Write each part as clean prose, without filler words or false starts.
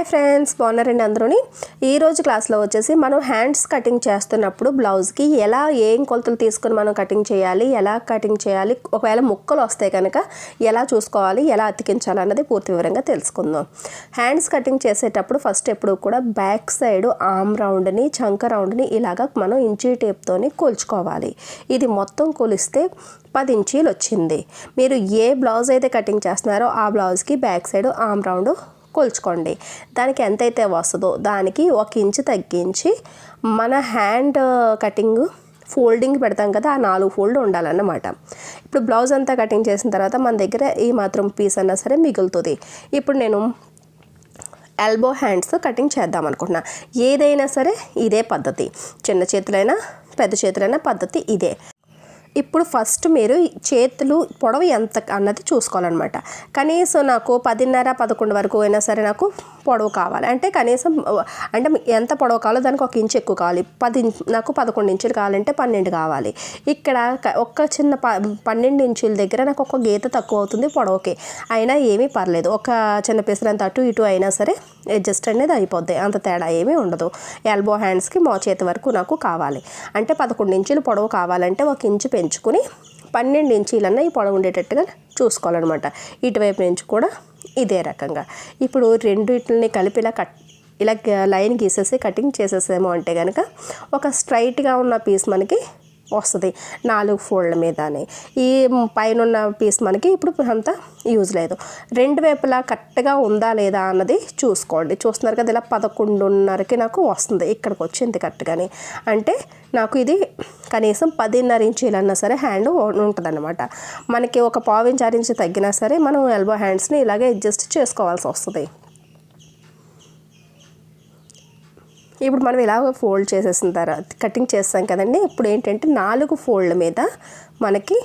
Hi friends, బాగున్నారండి అందరూని. ఈరోజు క్లాస్లో వచ్చేసి మనం హ్యాండ్స్ కటింగ్ చేస్తున్నప్పుడు బ్లౌజ్కి ఏం కొలతలు తీసుకుని మనం కటింగ్ చేయాలి, ఒకవేళ ముక్కలు వస్తాయి కనుక ఎలా చూసుకోవాలి, ఎలా అతికించాలి అన్నది పూర్తి వివరంగా తెలుసుకుందాం. హ్యాండ్స్ కటింగ్ చేసేటప్పుడు ఫస్ట్ ఎప్పుడు కూడా బ్యాక్ సైడ్ ఆర్మ్ రౌండ్ని, చంక రౌండ్ని ఇలాగ మనం ఇంచీ టేప్తోని కొలుచుకోవాలి. ఇది మొత్తం కొలిస్తే 10 ఇంచీలు వచ్చింది. మీరు ఏ బ్లౌజ్ అయితే కటింగ్ చేస్తున్నారో ఆ బ్లౌజ్కి బ్యాక్ సైడ్ ఆర్మ్ రౌండ్ కొలుచుకోండి. దానికి ఎంతైతే వస్తుందో దానికి 1 ఇంచు తగ్గించి మన హ్యాండ్ కటింగ్ ఫోల్డింగ్ పెడతాం కదా, ఆ 4 ఫోల్డ్ ఉండాలన్నమాట. ఇప్పుడు బ్లౌజ్ అంతా కటింగ్ చేసిన తర్వాత మన దగ్గర ఈ మాత్రం పీస్ అన్నా సరే మిగులుతుంది. ఇప్పుడు నేను ఎల్బో హ్యాండ్స్ కటింగ్ చేద్దాం అనుకుంటున్నా. ఏదైనా సరే ఇదే పద్ధతి, చిన్న చేతులైనా పెద్ద చేతులైనా పద్ధతి ఇదే. ఇప్పుడు ఫస్ట్ మీరు చేతులు పొడవు ఎంత అన్నది చూసుకోవాలన్నమాట. కనీసం నాకు 10:30-11 వరకు అయినా సరే నాకు పొడవు కావాలి. అంటే కనీసం అంటే ఎంత పొడవు కావాలో దానికి 1 ఇంచు ఎక్కువ కావాలి. నాకు 11 ఇంచులు కావాలంటే 12 కావాలి. ఇక్కడ ఒక చిన్న 12 ఇంచుల దగ్గర నాకు ఒక గీత తక్కువ అవుతుంది పొడవుకి. అయినా ఏమీ పర్లేదు, ఒక చిన్న పిసరంత అటు ఇటు అయినా సరే అడ్జస్ట్ అనేది అయిపోద్ది, అంత తేడా ఏమీ ఉండదు. ఎల్బో హ్యాండ్స్కి మోచేతి వరకు నాకు కావాలి. అంటే 11 ఇంచులు పొడవు కావాలంటే 1 ఇంచు పెంచుకుని 12 ఇంచీలన్నా ఈ పొడవు ఉండేటట్టుగా చూసుకోవాలన్నమాట. ఇటువైపు నుంచి కూడా ఇదే రకంగా. ఇప్పుడు రెండిటిని కలిపి ఇలా లైన్ గీసేసి కటింగ్ చేసేసాము అంటే కనుక ఒక స్ట్రైట్గా ఉన్న పీస్ మనకి వస్తుంది 4 ఫోల్డ్ల మీదనే. ఈ పైన ఉన్న పీస్ మనకి ఇప్పుడు అంత యూజ్ లేదు. రెండు వైపులా కరెక్ట్గా ఉందా లేదా అన్నది చూసుకోండి. చూస్తున్నారు కదా, ఇలా 11:30కి నాకు వస్తుంది, ఇక్కడికి వచ్చింది కరెక్ట్గానే. అంటే నాకు ఇది కనీసం 10.5 ఇంచీలన్నా సరే హ్యాండ్ ఉంటుంది అన్నమాట. మనకి ఒక 1/4 ఇంచ్ 6 ఇంచ్ తగ్గినా సరే మనం ఎల్బో హ్యాండ్స్ని ఇలాగే అడ్జస్ట్ చేసుకోవాల్సి వస్తుంది. ఇప్పుడు మనం ఇలా ఫోల్డ్ చేసేసిన తర్వాత కటింగ్ చేస్తాం కదండి. ఇప్పుడు ఏంటంటే 4 ఫోల్డ్ల మీద మనకి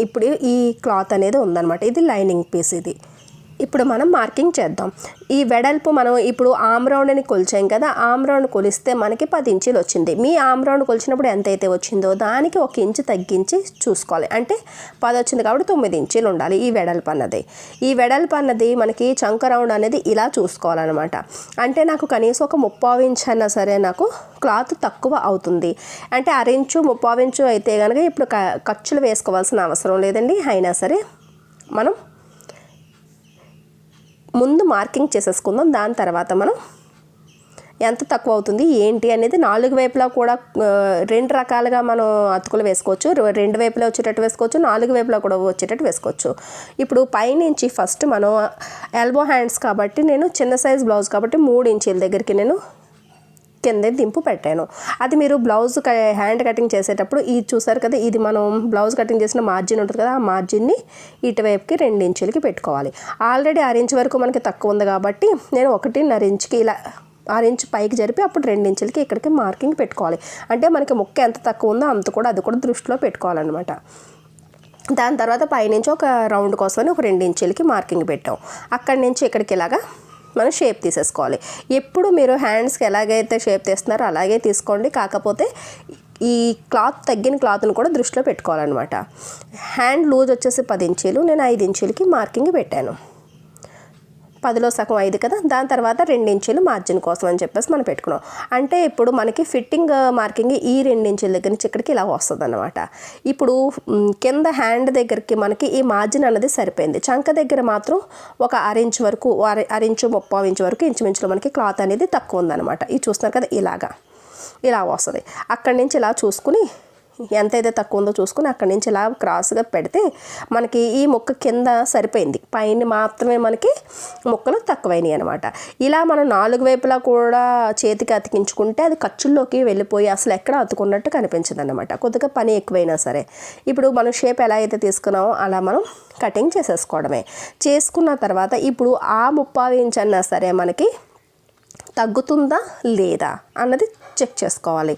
ఇప్పుడు ఈ క్లాత్ అనేది ఉందన్నమాట. ఇది లైనింగ్ పీస్. ఇది ఇప్పుడు మనం మార్కింగ్ చేద్దాం. ఈ వెడల్పు మనం ఇప్పుడు ఆర్మ్ రౌండ్ని కొలిచాం కదా, ఆర్మ్ రౌండ్ కొలిస్తే మనకి 10 ఇంచీలు వచ్చింది. మీ ఆర్మ్ రౌండ్ కొలిచినప్పుడు ఎంతైతే వచ్చిందో దానికి 1 ఇంచు తగ్గించి చూసుకోవాలి. అంటే 10 వచ్చింది కాబట్టి 9 ఇంచీలు ఉండాలి ఈ వెడల్పు అన్నది. ఈ వెడల్పు అన్నది మనకి చంక రౌండ్ అనేది ఇలా చూసుకోవాలన్నమాట. అంటే నాకు కనీసం ఒక 3/4 ఇంచ్ అన్నా సరే నాకు క్లాత్ తక్కువ అవుతుంది. అంటే 1/2 ఇంచు 3/4 ఇంచు అయితే కనుక ఇప్పుడు ఖర్చులు వేసుకోవాల్సిన అవసరం లేదండి. అయినా సరే మనం ముందు మార్కింగ్ చేసేసుకుందాం. దాని తర్వాత మనం ఎంత తక్కువ అవుతుంది ఏంటి అనేది 4 వైపులా కూడా 2 రకాలుగా మనం అతుకులు వేసుకోవచ్చు. 2 వైపులా వచ్చేటట్టు వేసుకోవచ్చు, 4 వైపులా కూడా వచ్చేటట్టు వేసుకోవచ్చు. ఇప్పుడు పైనుంచి ఫస్ట్ మనం ఎల్బో హ్యాండ్స్ కాబట్టి నేను చిన్న సైజ్ బ్లౌజ్ కాబట్టి 3 ఇంచీల దగ్గరికి నేను కింద దింపు పెట్టాను. అది మీరు బ్లౌజ్ హ్యాండ్ కటింగ్ చేసేటప్పుడు ఇది చూసారు కదా, ఇది మనం బ్లౌజ్ కటింగ్ చేసిన మార్జిన్ ఉంటుంది కదా, ఆ మార్జిన్ని ఇటువైపుకి 2 ఇంచులకి పెట్టుకోవాలి. ఆల్రెడీ 6 ఇంచ్ వరకు మనకి తక్కువ ఉంది కాబట్టి నేను 1.5 ఇంచుకి ఇలా 6 ఇంచ్ పైకి జరిపి అప్పుడు 2 ఇంచులకి ఇక్కడికి మార్కింగ్ పెట్టుకోవాలి. అంటే మనకి ముక్క ఎంత తక్కువ ఉందో అంత కూడా అది కూడా దృష్టిలో పెట్టుకోవాలన్నమాట. దాని తర్వాత పైనుంచి ఒక రౌండ్ కోసమని ఒక 2 ఇంచులకి మార్కింగ్ పెట్టాం. అక్కడి నుంచి ఇక్కడికి ఇలాగా మనం షేప్ తీసేసుకోవాలి. ఎప్పుడు మీరు హ్యాండ్స్కి ఎలాగైతే షేప్ తీస్తున్నారో అలాగే తీసుకోండి. కాకపోతే ఈ క్లాత్ తగ్గిన క్లాత్ను కూడా దృష్టిలో పెట్టుకోవాలన్నమాట. హ్యాండ్ లూజ్ వచ్చేసి 10 ఇంచీలు, నేను 5 ఇంచులకి మార్కింగ్ పెట్టాను. 10లో సగం 5 కదా, దాని తర్వాత 2 ఇంచులు మార్జిన్ కోసం అని చెప్పేసి మనం పెట్టుకున్నాం. అంటే ఇప్పుడు మనకి ఫిట్టింగ్ మార్కింగ్ ఈ 2 ఇంచుల దగ్గర నుంచి ఇక్కడికి ఇలా వస్తుంది అన్నమాట. ఇప్పుడు కింద హ్యాండ్ దగ్గరికి మనకి ఈ మార్జిన్ అన్నది సరిపోయింది. చంక దగ్గర మాత్రం ఒక 1/2 ఇంచ్ వరకు 1/2 ఇంచు 3/4 ఇంచు వరకు ఇంచుమించులో మనకి క్లాత్ అనేది తక్కువ ఉందన్నమాట. ఇది చూస్తున్నారు కదా, ఇలా వస్తుంది. అక్కడి నుంచి ఇలా చూసుకుని ఎంతైతే తక్కువ ఉందో చూసుకుని అక్కడి నుంచి ఇలా క్రాస్గా పెడితే మనకి ఈ ముక్క కింద సరిపోయింది, పైన మాత్రమే మనకి ముక్కలు తక్కువైనాయి అనమాట. ఇలా మనం 4 వైపులా కూడా చేతికి అతికించుకుంటే అది ఖర్చుల్లోకి వెళ్ళిపోయి అసలు ఎక్కడ అతుకున్నట్టు కనిపించదు అనమాట, కొద్దిగా పని ఎక్కువైనా సరే. ఇప్పుడు మనం షేప్ ఎలా అయితే తీసుకున్నామో అలా మనం కటింగ్ చేసేసుకోవడమే. చేసుకున్న తర్వాత ఇప్పుడు ఆ 3/4 ఇంచ్ అన్నా సరే మనకి తగ్గుతుందా లేదా అన్నది చెక్ చేసుకోవాలి.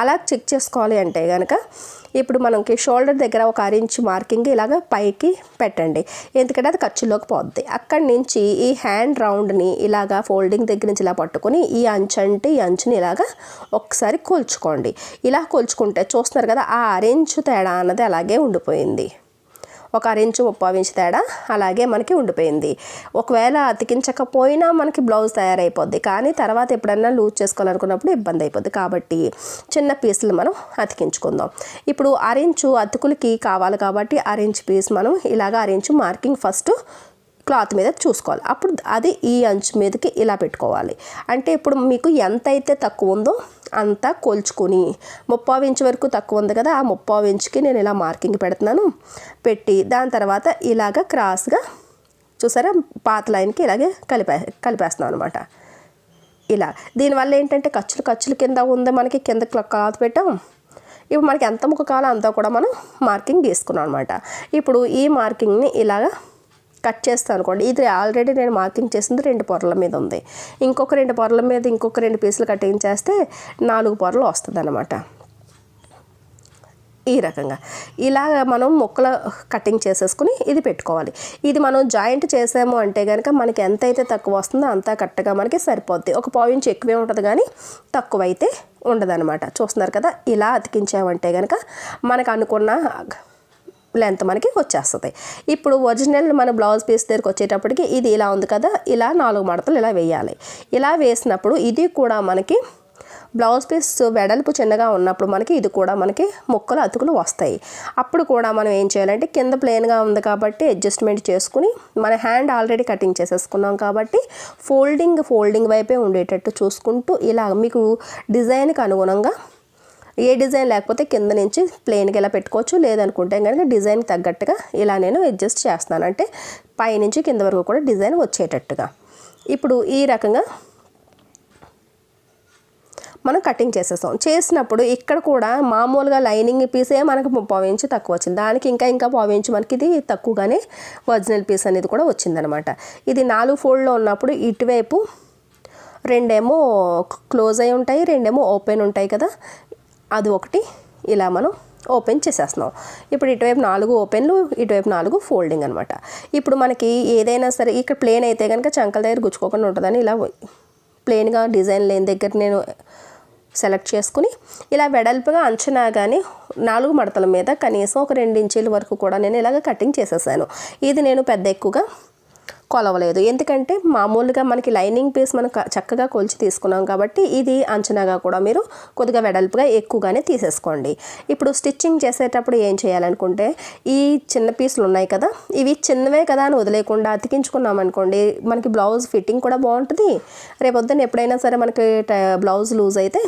అలా చెక్ చేసుకోవాలి అంటే కనుక ఇప్పుడు మనకి షోల్డర్ దగ్గర ఒక 1/2 ఇంచ్ మార్కింగ్ ఇలాగ పైకి పెట్టండి, ఎందుకంటే అది ఖర్చులోకి పోద్ది. అక్కడి నుంచి ఈ హ్యాండ్ రౌండ్ని ఇలాగా ఫోల్డింగ్ దగ్గర నుంచి ఇలా పట్టుకొని ఈ అంచు అంటే ఈ అంచుని ఇలాగా ఒకసారి కొలుచుకోండి. ఇలా కొలుచుకుంటే చూస్తున్నారు కదా, ఆ 1/2 ఇంచు తేడా అన్నది అలాగే ఉండిపోయింది. ఒక అరించు 3/4 తేడా అలాగే మనకి ఉండిపోయింది. ఒకవేళ అతికించకపోయినా మనకి బ్లౌజ్ తయారైపోద్ది, కానీ తర్వాత ఎప్పుడన్నా లూజ్ చేసుకోవాలనుకున్నప్పుడు ఇబ్బంది అయిపోద్ది. కాబట్టి చిన్న పీసులు మనం అతికించుకుందాం. ఇప్పుడు అరించు అతుకులకి కావాలి కాబట్టి అరించు పీస్ మనం ఇలాగ అరించు మార్కింగ్ ఫస్ట్ క్లాత్ మీద చూసుకోవాలి. అప్పుడు అది ఈ అంచు మీదకి ఇలా పెట్టుకోవాలి. అంటే ఇప్పుడు మీకు ఎంత అయితే తక్కువ ఉందో అంతా కొలుచుకొని 3/4 ఇంచు వరకు తక్కువ ఉంది కదా, ఆ 3/4 ఇంచుకి నేను ఇలా మార్కింగ్ పెడుతున్నాను. పెట్టి దాని తర్వాత ఇలాగ క్రాస్గా చూసారా పాత లైన్కి ఇలాగే కలిపేస్తున్నాను అనమాట. ఇలా దీనివల్ల ఏంటంటే ఖర్చులు కింద ఉంది, మనకి కింద క్లాత్ పెట్టాం. ఇప్పుడు మనకి ఎంత ముక్క కావాలో అంతా కూడా మనం మార్కింగ్ గీసుకున్నాం అనమాట. ఇప్పుడు ఈ మార్కింగ్ని ఇలాగ కట్ చేస్తాను అనుకోండి. ఇది ఆల్రెడీ నేను మార్కింగ్ చేసింది 2 పొరల మీద ఉంది. ఇంకొక 2 పొరల మీద ఇంకొక 2 పీసులు కటింగ్ చేస్తే 4 పొరలు వస్తుంది అనమాట. ఈ రకంగా ఇలాగ మనం ముక్కలు కటింగ్ చేసేసుకుని ఇది పెట్టుకోవాలి. ఇది మనం జాయింట్ చేసాము అంటే కనుక మనకి ఎంత అయితే తక్కువ వస్తుందో అంతా కరెక్ట్గా మనకి సరిపోద్ది. ఒక 1/4 ఇంచు ఎక్కువే ఉంటుంది కానీ తక్కువ అయితే ఉండదన్నమాట. చూస్తున్నారు కదా, ఇలా అతికించామంటే కనుక మనకు అనుకున్న లెంత్ మనకి వచ్చేస్తుంది. ఇప్పుడు ఒరిజినల్ మన బ్లౌజ్ పీస్ దగ్గరికి వచ్చేటప్పటికి ఇది ఇలా ఉంది కదా, ఇలా 4 మడతలు ఇలా వేయాలి. ఇలా వేసినప్పుడు ఇది కూడా మనకి బ్లౌజ్ పీస్ వెడల్పు చిన్నగా ఉన్నప్పుడు మనకి ఇది కూడా మనకి ముక్కలు అతుకులు వస్తాయి. అప్పుడు కూడా మనం ఏం చేయాలంటే కింద ప్లెయిన్గా ఉంది కాబట్టి అడ్జస్ట్మెంట్ చేసుకుని మన హ్యాండ్ ఆల్రెడీ కటింగ్ చేసేసుకున్నాం కాబట్టి ఫోల్డింగ్ వైపే ఉండేటట్టు చూసుకుంటూ ఇలా మీకు డిజైన్కి అనుగుణంగా ఏ డిజైన్ లేకపోతే కింద నుంచి ప్లెయిన్గా ఇలా పెట్టుకోవచ్చు. లేదనుకుంటే కనుక డిజైన్కి తగ్గట్టుగా ఇలా నేను అడ్జస్ట్ చేస్తాను. అంటే పైనుంచి కింద వరకు కూడా డిజైన్ వచ్చేటట్టుగా. ఇప్పుడు ఈ రకంగా మనం కటింగ్ చేసినప్పుడు ఇక్కడ కూడా మామూలుగా లైనింగ్ పీసే మనకు 3/4 ఇంచు తక్కువ వచ్చింది. దానికి ఇంకా 1/4 ఇంచు మనకి ఇది తక్కువగానే ఒరిజినల్ పీస్ అనేది కూడా వచ్చిందనమాట. ఇది 4 ఫోల్డ్లో ఉన్నప్పుడు ఇటువైపు 2 ఏమో క్లోజ్ అయి ఉంటాయి, 2 ఏమో ఓపెన్ ఉంటాయి కదా, అది ఒకటి ఇలా మనం ఓపెన్ చేసేస్తున్నాం. ఇప్పుడు ఇటువైపు 4 ఓపెన్లు, ఇటువైపు 4 ఫోల్డింగ్ అనమాట. ఇప్పుడు మనకి ఏదైనా సరే ఇక్కడ ప్లేన్ అయితే కనుక చంకల దగ్గర గుచ్చుకోకుండా ఉంటుందని ఇలా ప్లెయిన్గా డిజైన్ లేని దగ్గర నేను సెలెక్ట్ చేసుకుని ఇలా వెడల్పుగా అంచనా కానీ 4 మడతల మీద కనీసం ఒక 2 ఇంచీల వరకు కూడా నేను ఇలాగ కటింగ్ చేసేసాను. ఇది నేను పెద్ద ఎక్కువగా కొలవలేదు, ఎందుకంటే మామూలుగా మనకి లైనింగ్ పీస్ మనం చక్కగా కొలిచి తీసుకున్నాం కాబట్టి ఇది అంచనాగా కూడా మీరు కొద్దిగా వెడల్పుగా ఎక్కువగానే తీసేసుకోండి. ఇప్పుడు స్టిచ్చింగ్ చేసేటప్పుడు ఏం చేయాలనుకుంటే ఈ చిన్న పీసులు ఉన్నాయి కదా, ఇవి చిన్నవే కదా అని వదిలేకుండా అతికించుకున్నాం అనుకోండి మనకి బ్లౌజ్ ఫిట్టింగ్ కూడా బాగుంటుంది. రేపొద్దున ఎప్పుడైనా సరే మనకి బ్లౌజ్ లూజ్ అయితే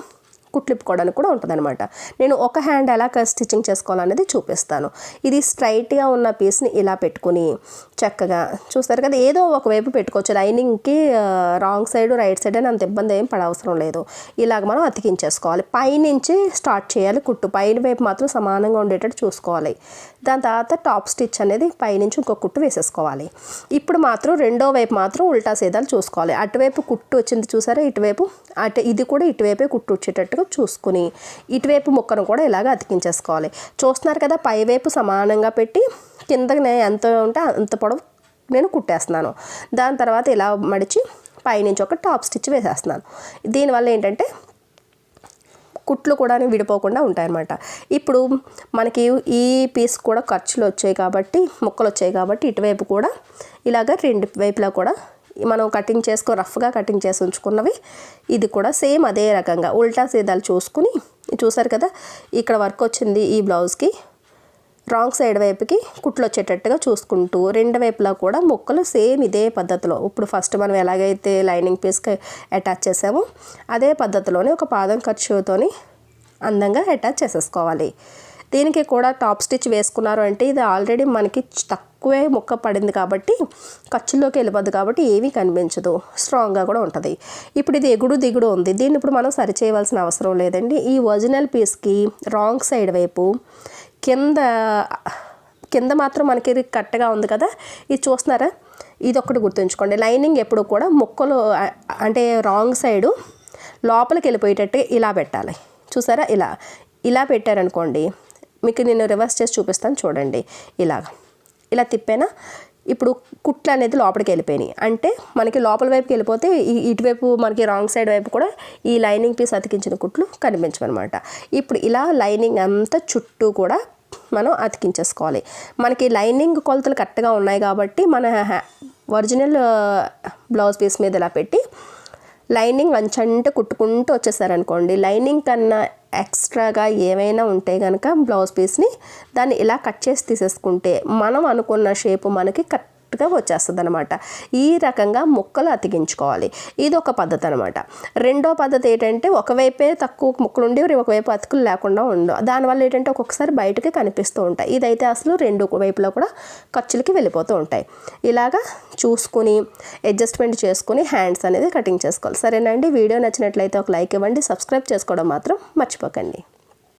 కుట్లిప్పుకోవడానికి కూడా ఉంటుందన్నమాట. నేను ఒక హ్యాండ్ ఎలా స్టిచ్చింగ్ చేసుకోవాలనేది చూపిస్తాను. ఇది స్ట్రైట్గా ఉన్న పీస్ని ఇలా పెట్టుకుని చక్కగా చూస్తారు కదా, ఏదో ఒకవైపు పెట్టుకోవచ్చు. లైనింగ్కి రాంగ్ సైడ్ రైట్ సైడ్ అని అంత ఇబ్బంది ఏం పడవసరం లేదు. ఇలాగ మనం అతికించేసుకోవాలి. పైనుంచి స్టార్ట్ చేయాలి కుట్టు, పైన వైపు మాత్రం సమానంగా ఉండేటట్టు చూసుకోవాలి. దాని తర్వాత టాప్ స్టిచ్ అనేది పైనుంచి ఇంకో కుట్టు వేసేసుకోవాలి. ఇప్పుడు మాత్రం రెండో వైపు మాత్రం ఉల్టా సీదాలు చూసుకోవాలి. అటువైపు కుట్టు వచ్చింది చూసారా, ఇటువైపు ఇది కూడా ఇటువైపే కుట్టు వచ్చేటట్టుగా చూసుకుని ఇటువైపు ముక్కను కూడా ఇలాగ అతికించేసుకోవాలి. చూస్తున్నారు కదా, పైవైపు సమానంగా పెట్టి కిందనే ఎంత ఉంటే అంత పొడవు నేను కుట్టేస్తున్నాను. దాని తర్వాత ఇలా మడిచి పైనుంచి ఒక టాప్ స్టిచ్ వేసేస్తున్నాను. దీనివల్ల ఏంటంటే కుట్లు కూడా విడిపోకుండా ఉంటాయన్నమాట. ఇప్పుడు మనకి ఈ పీస్ కూడా ఖర్చులు వచ్చాయి కాబట్టి ముక్కలు వచ్చాయి కాబట్టి ఇటువైపు కూడా ఇలాగ 2 వైపులా కూడా మనం కటింగ్ రఫ్గా కటింగ్ చేసి ఉంచుకున్నవి ఇది కూడా సేమ్ అదే రకంగా ఉల్టా సీదాలు చూసుకుని చూసారు కదా, ఇక్కడ వర్క్ వచ్చింది ఈ బ్లౌజ్కి రాంగ్ సైడ్ వైపుకి కుట్లు వచ్చేటట్టుగా చూసుకుంటూ 2 వైపులా కూడా ముక్కలు సేమ్ ఇదే పద్ధతిలో ఇప్పుడు ఫస్ట్ మనం ఎలాగైతే లైనింగ్ పీస్కి అటాచ్ చేసామో అదే పద్ధతిలోనే ఒక పాదం ఖర్చుతోని అందంగా అటాచ్ చేసేసుకోవాలి. దీనికి కూడా టాప్ స్టిచ్ వేసుకున్నారు అంటే ఇది ఆల్రెడీ మనకి తక్కువే ముక్క పడింది కాబట్టి ఖర్చులోకి వెళ్ళిపోద్ది కాబట్టి ఏమీ కనిపించదు, స్ట్రాంగ్గా కూడా ఉంటుంది. ఇప్పుడు ఇది ఎగుడు దిగుడు ఉంది, దీన్ని ఇప్పుడు మనం సరి చేయవలసిన అవసరం లేదండి. ఈ ఒరిజినల్ పీస్కి రాంగ్ సైడ్ వైపు కింద మాత్రం మనకి కరెక్ట్గా ఉంది కదా, ఇది చూస్తున్నారా, ఇది ఒకటి గుర్తుంచుకోండి. లైనింగ్ ఎప్పుడు కూడా ముక్కలు అంటే రాంగ్ సైడు లోపలికి వెళ్ళిపోయేటట్టు ఇలా పెట్టాలి. చూసారా, ఇలా పెట్టారనుకోండి, మీకు నేను రివర్స్ చేసి చూపిస్తాను చూడండి. ఇలా తిప్పేనా, ఇప్పుడు కుట్లు అనేది లోపలికి వెళ్ళిపోయినాయి అంటే మనకి లోపల వైపుకి వెళ్ళిపోతే ఇటువైపు మనకి రాంగ్ సైడ్ వైపు కూడా ఈ లైనింగ్ పీస్ అతికించిన కుట్లు కనిపించమన్నమాట. ఇప్పుడు ఇలా లైనింగ్ అంతా చుట్టూ కూడా మనం అతికించేసుకోవాలి. మనకి లైనింగ్ కొలతలు కరెక్ట్గా ఉన్నాయి కాబట్టి మన ఒరిజినల్ బ్లౌజ్ పీస్ మీద ఇలా పెట్టి లైనింగ్ అంచంటే కుట్టుకుంటూ వచ్చేసారనుకోండి, లైనింగ్ కన్నా ఎక్స్ట్రాగా ఏమైనా ఉంటే కనుక బ్లౌజ్ పీస్ని దాన్ని ఇలా కట్ చేసి తీసేసుకుంటే మనం అనుకున్న షేపు మనకి కరెక్ట్గా వచ్చేస్తుంది అనమాట. ఈ రకంగా ముక్కలు అతికించుకోవాలి. ఇది ఒక పద్ధతి అనమాట. రెండో పద్ధతి ఏంటంటే ఒకవైపే తక్కువ ముక్కలు ఉండి ఒకవైపు అతుకులు లేకుండా ఉండవు. దానివల్ల ఏంటంటే ఒక్కొక్కసారి బయటకి కనిపిస్తూ ఉంటాయి. ఇదైతే అసలు రెండు వైపులో కూడా ఖర్చులకి వెళ్ళిపోతూ ఉంటాయి. ఇలాగా చూసుకుని అడ్జస్ట్మెంట్ చేసుకుని హ్యాండ్స్ అనేది కటింగ్ చేసుకోవాలి. సరేనండి, వీడియో నచ్చినట్లయితే ఒక లైక్ ఇవ్వండి, సబ్స్క్రైబ్ చేసుకోవడం మాత్రం మర్చిపోకండి.